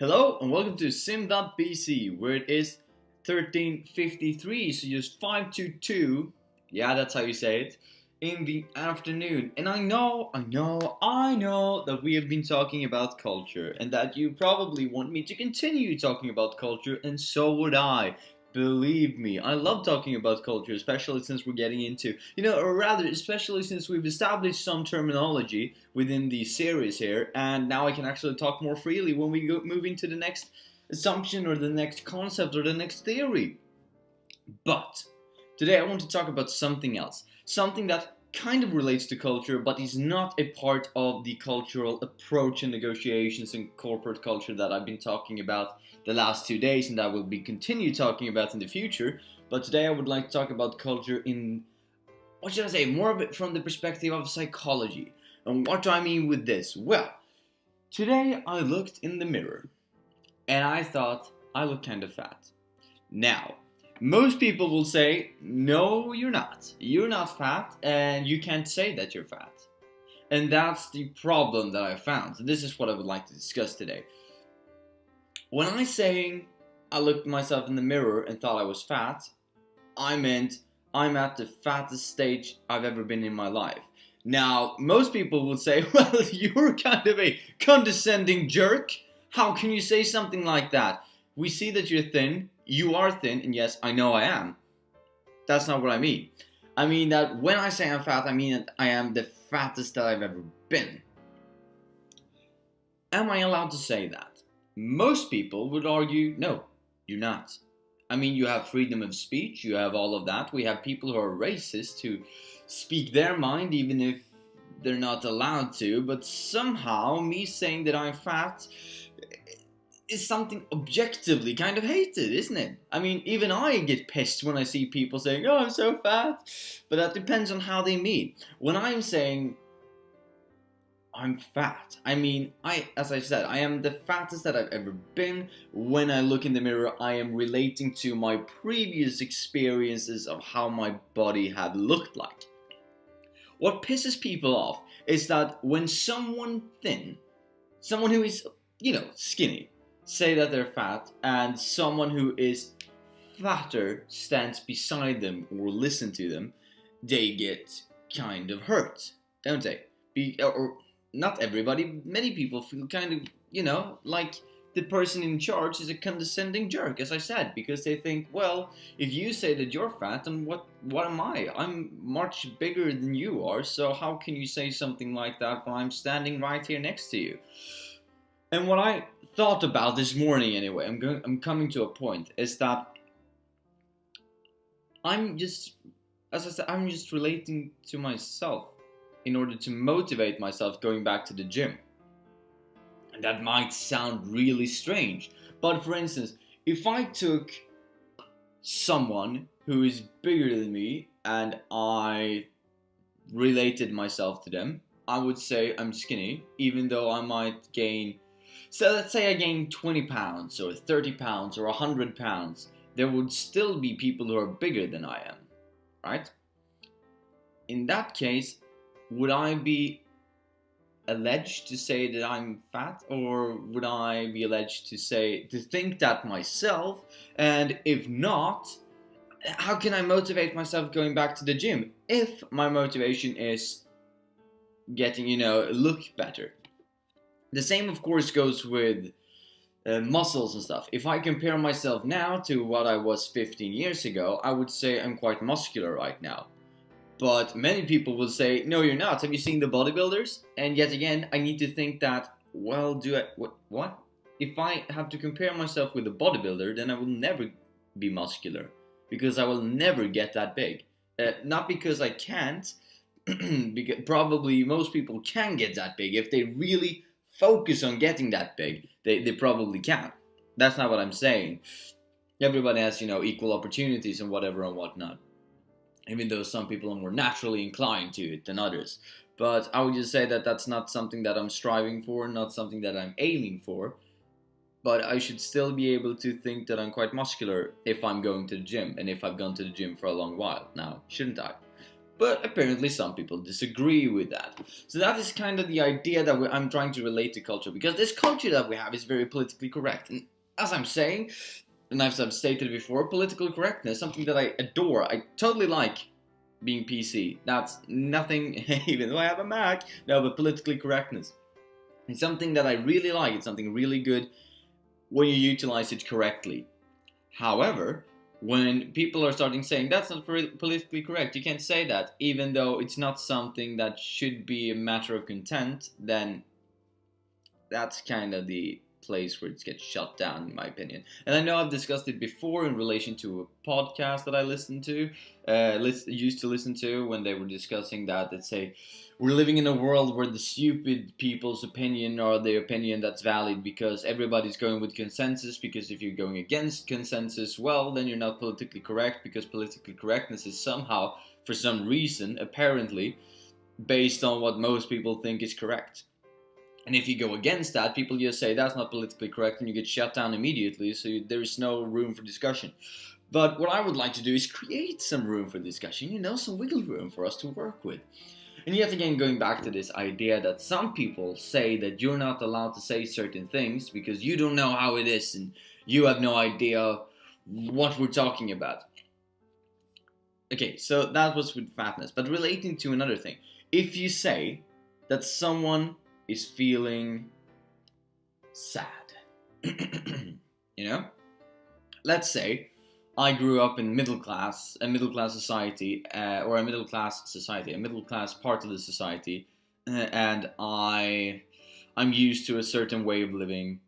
Hello and welcome to sim.bc where it is 13:53, so just 5 to 2, yeah, that's how you say it, in the afternoon. And I know that we have been talking about culture and that you probably want me to continue talking about culture, and so would I. Believe me, I love talking about culture, especially since we're getting into, or rather, especially since we've established some terminology within the series here, and now I can actually talk more freely when we move into the next assumption or the next concept or the next theory. But today I want to talk about something else, something that kind of relates to culture but is not a part of the cultural approach and negotiations and corporate culture that I've been talking about the last 2 days and that will be continue talking about in the future. But today I would like to talk about culture in, what should I say, more of it from the perspective of psychology. And what do I mean with this? Well, today I looked in the mirror and I thought I look kind of fat. Now, most people will say, no, you're not. You're not fat, and you can't say that you're fat. And that's the problem that I found. So this is what I would like to discuss today. When I say I looked at myself in the mirror and thought I was fat, I meant I'm at the fattest stage I've ever been in my life. Now, most people would say, well, you're kind of a condescending jerk. How can you say something like that? We see that you're thin. You are thin, and yes, I know I am. That's not what I mean. I mean that when I say I'm fat, I mean that I am the fattest that I've ever been. Am I allowed to say that? Most people would argue, no, you're not. I mean, you have freedom of speech, you have all of that. We have people who are racist who speak their mind even if they're not allowed to, but somehow me saying that I'm fat is something objectively kind of hated, isn't it? I mean, even I get pissed when I see people saying, oh, I'm so fat. But that depends on how they mean. When I'm saying I'm fat, I mean, as I said, I am the fattest that I've ever been. When I look in the mirror, I am relating to my previous experiences of how my body had looked like. What pisses people off is that when someone thin, someone who is, skinny, say that they're fat, and someone who is fatter stands beside them or listen to them, they get kind of hurt, don't they? Or not everybody, many people feel kind of, like the person in charge is a condescending jerk, as I said, because they think, well, if you say that you're fat, then what am I? I'm much bigger than you are, so how can you say something like that when I'm standing right here next to you? And what I thought about this morning, anyway, I'm coming to a point, is that I'm just, as I said, I'm just relating to myself in order to motivate myself going back to the gym. And that might sound really strange, but for instance, if I took someone who is bigger than me and I related myself to them, I would say I'm skinny, even though I might gain. So let's say I gain 20 pounds or 30 pounds or 100 pounds. There would still be people who are bigger than I am, right? In that case, would I be alleged to say that I'm fat, or would I be alleged to think that myself? And if not, how can I motivate myself going back to the gym if my motivation is getting, look better? The same, of course, goes with muscles and stuff. If I compare myself now to what I was 15 years ago, I would say I'm quite muscular right now. But many people will say, no, you're not. Have you seen the bodybuilders? And yet again, I need to think that, well, what? If I have to compare myself with a bodybuilder, then I will never be muscular, because I will never get that big. Not because I can't, because probably most people can get that big if they really focus on getting that big. They probably can. That's not what I'm saying. Everybody has, equal opportunities and whatever and whatnot. Even though some people are more naturally inclined to it than others. But I would just say that that's not something that I'm striving for, not something that I'm aiming for. But I should still be able to think that I'm quite muscular if I'm going to the gym, and if I've gone to the gym for a long while now, shouldn't I? But apparently some people disagree with that. So that is kind of the idea that I'm trying to relate to culture, because this culture that we have is very politically correct. And as I'm saying, and as I've stated before, political correctness, something that I adore. I totally like being PC. That's nothing, even though I have a Mac, no, but politically correctness. It's something that I really like. It's something really good when you utilize it correctly. However, when people are starting saying that's not politically correct, you can't say that, even though it's not something that should be a matter of content, then that's kind of the place where it gets shut down, in my opinion. And I know I've discussed it before in relation to a podcast that I used to listen to, when they were discussing that. They'd say, we're living in a world where the stupid people's opinion are the opinion that's valid, because everybody's going with consensus, because if you're going against consensus, well, then you're not politically correct, because political correctness is somehow, for some reason, apparently, based on what most people think is correct. And if you go against that, people just say that's not politically correct, and you get shut down immediately, so there is no room for discussion. But what I would like to do is create some room for discussion, some wiggle room for us to work with. And yet again, going back to this idea that some people say that you're not allowed to say certain things because you don't know how it is and you have no idea what we're talking about. Okay, so that was with fatness, but relating to another thing. If you say that someone is feeling sad, let's say I grew up in a middle class society, a middle class part of the society, and I'm used to a certain way of living,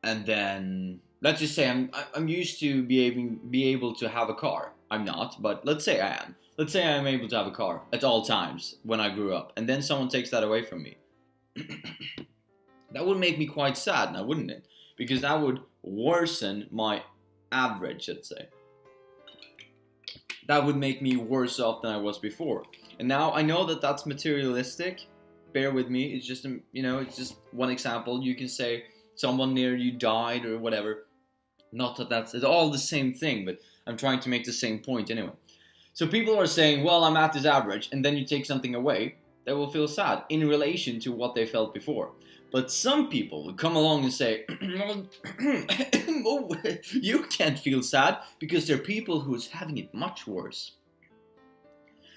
and then let's just say I'm used to be able to have a car. I'm not, but let's say I am. Let's say I'm able to have a car at all times when I grew up, and then someone takes that away from me. That would make me quite sad now, wouldn't it? Because that would worsen my average, let's say. That would make me worse off than I was before. And now I know that that's materialistic. Bear with me. It's just, it's just one example. You can say someone near you died or whatever. Not that that's all the same thing, but I'm trying to make the same point anyway. So people are saying, well, I'm at this average, and then you take something away, they will feel sad in relation to what they felt before. But some people will come along and say, oh, you can't feel sad because there are people who's having it much worse.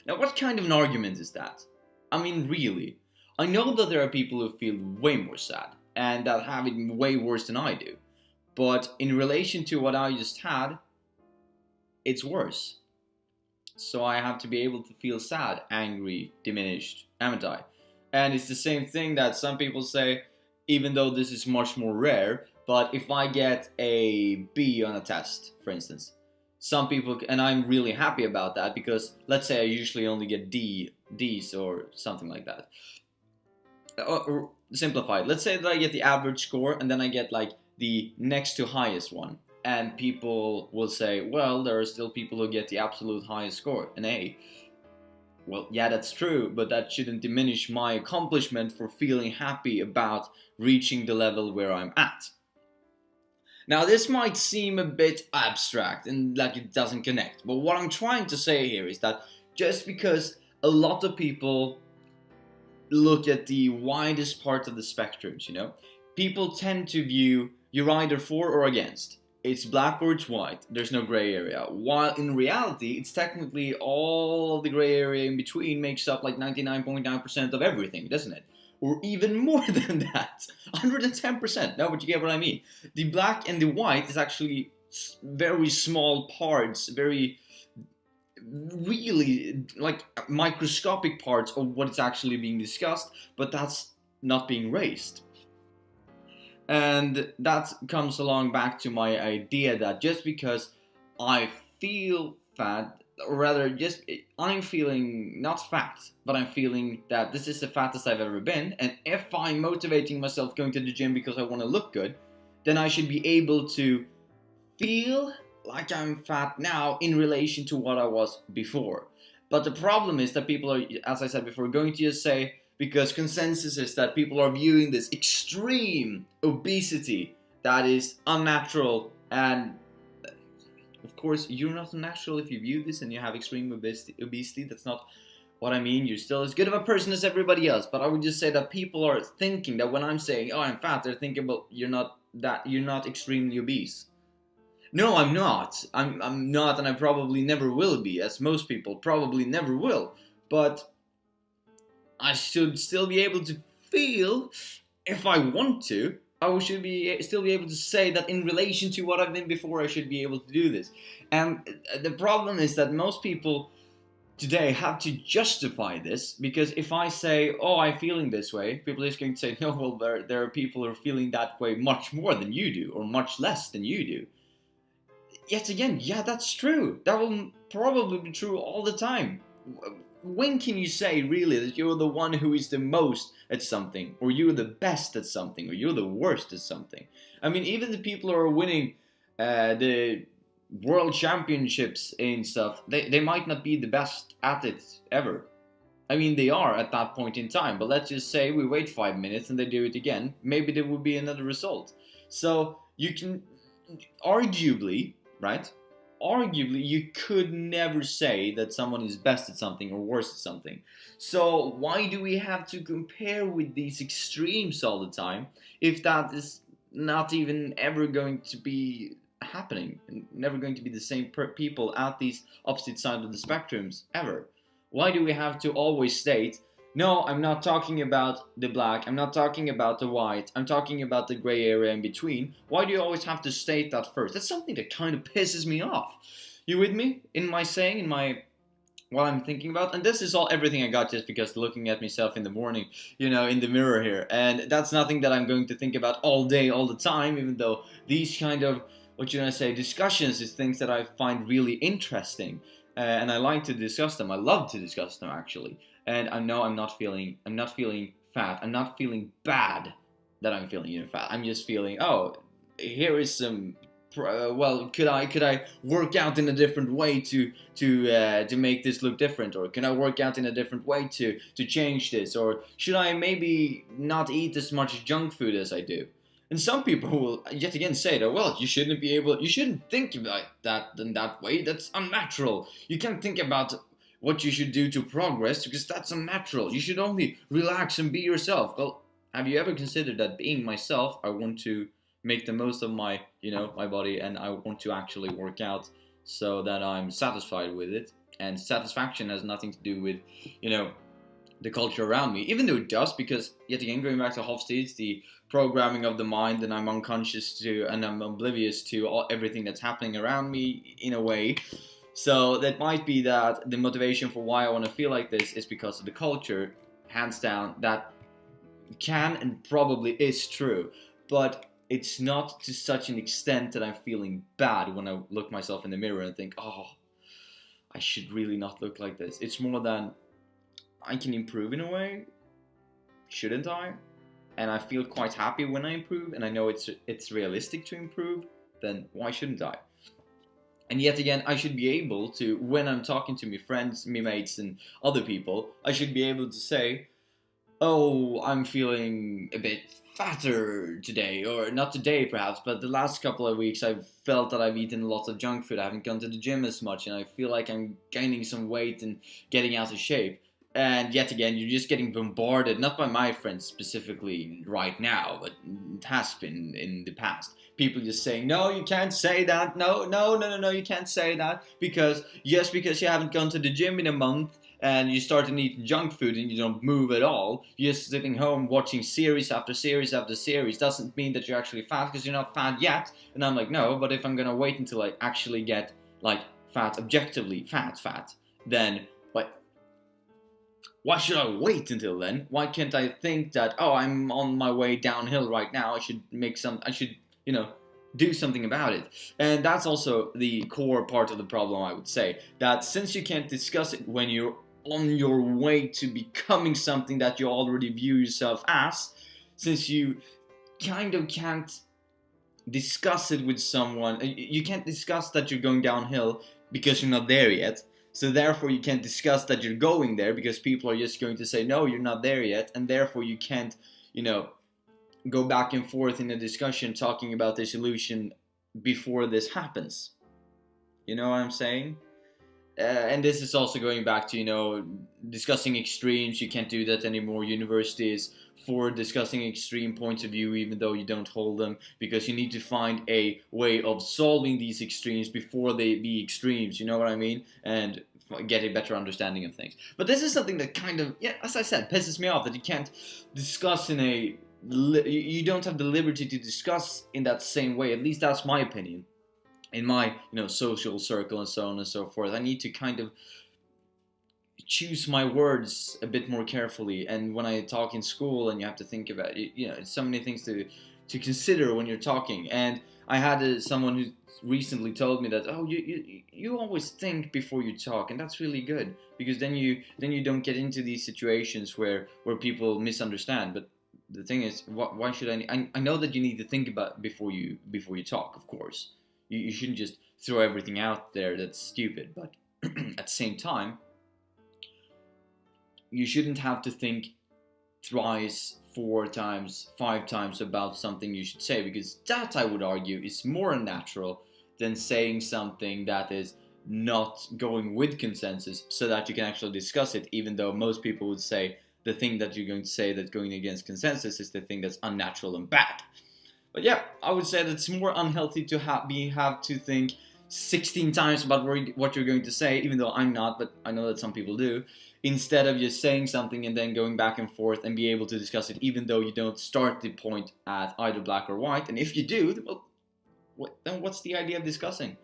Now, what kind of an argument is that? I mean, really. I know that there are people who feel way more sad and that have it way worse than I do. But in relation to what I just had, it's worse. So I have to be able to feel sad, angry, diminished, haven't I? And it's the same thing that some people say, even though this is much more rare, but if I get a B on a test, for instance, some people, and I'm really happy about that, because let's say I usually only get Ds or something like that. Or simplified, let's say that I get the average score and then I get like the next to highest one. And people will say, well, there are still people who get the absolute highest score, an A. Well, yeah, that's true, but that shouldn't diminish my accomplishment for feeling happy about reaching the level where I'm at. Now, this might seem a bit abstract and like it doesn't connect, but what I'm trying to say here is that just because a lot of people look at the widest part of the spectrums, people tend to view you're either for or against. It's black or it's white. There's no gray area. While in reality, it's technically all of the gray area in between makes up like 99.9% of everything, doesn't it? Or even more than that. 110%. No, but you get what I mean. The black and the white is actually very small parts, very, really, like microscopic parts of what is actually being discussed, but that's not being raised. And that comes along back to my idea that just because I feel fat, or rather just I'm feeling not fat, but I'm feeling that this is the fattest I've ever been, and if I'm motivating myself going to the gym because I want to look good, then I should be able to feel like I'm fat now in relation to what I was before. But the problem is that people are, as I said before, going to just say, because consensus is that people are viewing this extreme obesity that is unnatural and Of course, you're not unnatural if you view this and you have extreme obesity. That's not what I mean. You're still as good of a person as everybody else. But I would just say that people are thinking that when I'm saying, "Oh, I'm fat," they're thinking, "Well, you're not extremely obese." No, I'm not. I'm not, and I probably never will be, as most people probably never will. But I should still be able to feel, if I want to, I should be still be able to say that in relation to what I've been before, I should be able to do this. And the problem is that most people today have to justify this, because if I say, "Oh, I'm feeling this way," people are just going to say, "No, well, there are people who are feeling that way much more than you do, or much less than you do." Yet again, yeah, that's true. That will probably be true all the time. When can you say really that you're the one who is the most at something, or you're the best at something, or you're the worst at something? I mean, even the people who are winning the world championships and stuff, they might not be the best at it ever. I mean, they are at that point in time, but let's just say we wait 5 minutes and they do it again. Maybe there will be another result. So you can arguably, right? Arguably, you could never say that someone is best at something or worse at something. So why do we have to compare with these extremes all the time if that is not even ever going to be happening, and never going to be the same people at these opposite sides of the spectrums ever? Why do we have to always state, "No, I'm not talking about the black, I'm not talking about the white, I'm talking about the gray area in between"? Why do you always have to state that first? That's something that kind of pisses me off. You with me in my saying, in my what I'm thinking about? And this is all everything I got just because looking at myself in the morning, in the mirror here. And that's nothing that I'm going to think about all day, all the time, even though these kind of, what should I say, discussions is things that I find really interesting. And I like to discuss them. I love to discuss them, actually. And I know I'm not feeling fat. I'm not feeling bad that I'm feeling fat. I'm just feeling, oh, here is some. Well, could I work out in a different way to make this look different, or can I work out in a different way to change this, or should I maybe not eat as much junk food as I do? And some people will yet again say that, well, you shouldn't think about that in that way. That's unnatural. You can't think about what you should do to progress because that's unnatural. You should only relax and be yourself. Well, have you ever considered that being myself, I want to make the most of my, my body, and I want to actually work out so that I'm satisfied with it. And satisfaction has nothing to do with, the culture around me, even though it does, because yet again, going back to Hofstad's, the programming of the mind, and I'm unconscious to, and I'm oblivious to everything that's happening around me in a way. So that might be that the motivation for why I want to feel like this is because of the culture, hands down. That can and probably is true, but it's not to such an extent that I'm feeling bad when I look myself in the mirror and think, oh, I should really not look like this. It's more than I can improve in a way, shouldn't I? And I feel quite happy when I improve, and I know it's realistic to improve, then why shouldn't I? And yet again, I should be able to, when I'm talking to my friends, my mates, and other people, I should be able to say, oh, I'm feeling a bit fatter today, or not today perhaps, but the last couple of weeks I've felt that I've eaten lots of junk food, I haven't gone to the gym as much, and I feel like I'm gaining some weight and getting out of shape. And yet again, you're just getting bombarded, not by my friends specifically right now, but it has been in the past. People just saying, no, you can't say that, no, you can't say that, because you haven't gone to the gym in a month, and you start to eat junk food and you don't move at all, you're just sitting home watching series after series after series, doesn't mean that you're actually fat, because you're not fat yet. And I'm like, no, but if I'm gonna wait until I actually get, like, fat, objectively fat, then, why should I wait until then? Why can't I think that, oh, I'm on my way downhill right now, I should, do something about it? And that's also the core part of the problem, I would say, that since you can't discuss it when you're on your way to becoming something that you already view yourself as, since you kind of can't discuss it with someone, you can't discuss that you're going downhill because you're not there yet. So therefore you can't discuss that you're going there because people are just going to say, no, you're not there yet. And therefore you can't, go back and forth in a discussion talking about the solution before this happens. You know what I'm saying? And this is also going back to, discussing extremes. You can't do that anymore. Universities for discussing extreme points of view, even though you don't hold them, because you need to find a way of solving these extremes before they be extremes. You know what I mean? And get a better understanding of things. But this is something that kind of, yeah, as I said, pisses me off, that you can't discuss in a you don't have the liberty to discuss in that same way. At least that's my opinion. In my social circle and so on and so forth, I need to kind of choose my words a bit more carefully. And when I talk in school, and you have to think about it, it's so many things to consider when you're talking. And I had someone who recently told me that, oh, you always think before you talk, and that's really good, because then you don't get into these situations where people misunderstand. But the thing is, why should I know that you need to think about before you talk, of course. You shouldn't just throw everything out there that's stupid. But at the same time, you shouldn't have to think thrice, 4 times, 5 times about something you should say, because that, I would argue, is more unnatural than saying something that is not going with consensus, so that you can actually discuss it, even though most people would say the thing that you're going to say that's going against consensus is the thing that's unnatural and bad. But yeah, I would say that it's more unhealthy to have to think 16 times about what you're going to say, even though I'm not, but I know that some people do, instead of just saying something and then going back and forth and be able to discuss it, even though you don't start the point at either black or white. And if you do, well, then what's the idea of discussing?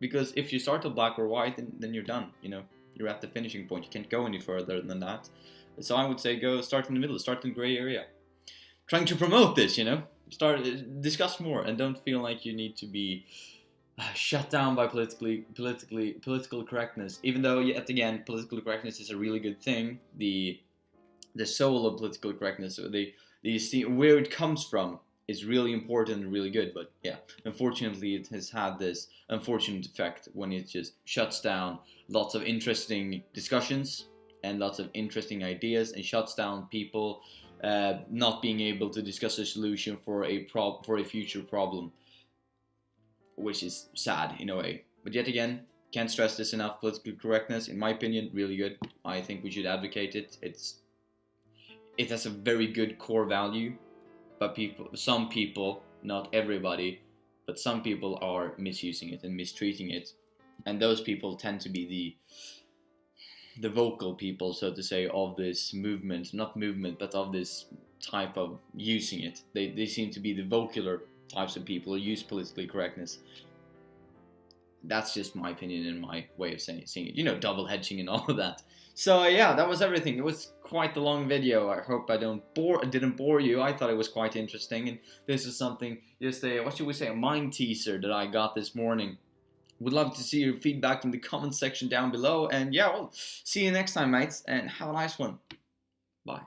Because if you start at black or white, then you're done. You're at the finishing point. You can't go any further than that. So I would say start in the middle, start in the gray area. Trying to promote this, discuss more, and don't feel like you need to be shut down by political correctness. Even though, yet again, political correctness is a really good thing. The soul of political correctness, or where it comes from, is really important and really good. But yeah, unfortunately, it has had this unfortunate effect when it just shuts down lots of interesting discussions and lots of interesting ideas, and shuts down people not being able to discuss a solution for a future problem, which is sad in a way. But yet again, can't stress this enough. Political correctness, in my opinion, really good. I think we should advocate it. It has a very good core value, but some people, not everybody, but some people are misusing it and mistreating it, and those people tend to be the vocal people, so to say, of this movement, not movement, but of this type of using it. They seem to be the vocaler types of people who use politically correctness. That's just my opinion and my way of seeing it. Double hedging and all of that. So yeah, that was everything. It was quite a long video. I hope I didn't bore you. I thought it was quite interesting, and this is something, just a mind teaser that I got this morning. Would love to see your feedback in the comment section down below, and yeah, well, see you next time, mates, and have a nice one. Bye.